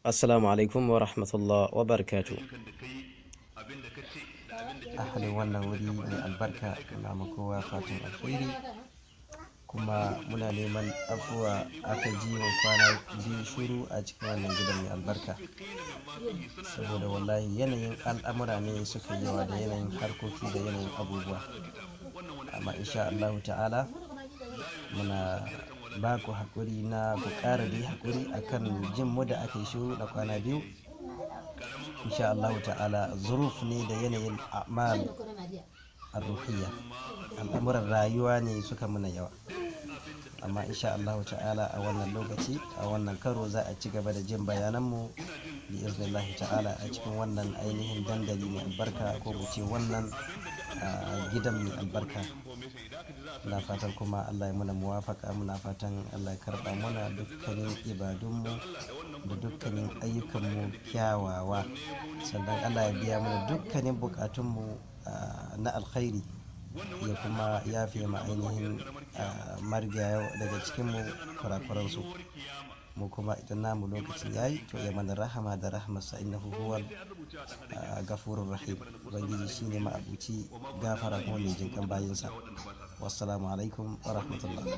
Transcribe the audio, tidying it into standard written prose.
Assalamu alaikum wa rahmatullah wa barakatuh. Ahalin wannan wuri mai albarka muna ma kowa fatan alkhairi, kuma muna neman afuwa aka ji wa kwana biyu shuru a cikin wannan gidan mai albarka, saboda wallahi yanayin al'amura ne suka yi yawa da yanayin harkoki da yanayin abubuwa. Amma insha Allahu ta'ala muna ba ku haƙuri na ku ƙara dai haƙuri akan jin mu da aka yi shiru na kwana biyu. Insha Allahu ta'ala zuruf ne da yanayin a'mal ar-ruhiyya, al'amuran rayuwa ne suka muna yawa. Amma insha Allahu ta'ala a wannan lokaci, a wannan karo za a ci gaba da jin bayananmu bi iznillahi ta'ala a cikin wannan ainihin dandali mai albarka, ko mu ce wannan gidan mai albarka. Muna fatan kuma Allah ya muna muwafaka, muna fatan Allah ya karɓa mana dukkanin ibadunmu da dukkanin ayyukanmu kyawawa, sannan Allah ya biya mana dukkanin bukatunmu na alkhairi, ya kuma yafe ma ainihin marigaya daga cikinmu kurakuransu. Mu kuma idan namu lokacin yayi to ya mana rahama da rahmarsa, innahu huwal gafurur rahim. Ubangiji shine ma'abuci gafara kuma mai jinkan bayinsa. Wassalamu alaikum wa rahmatullah.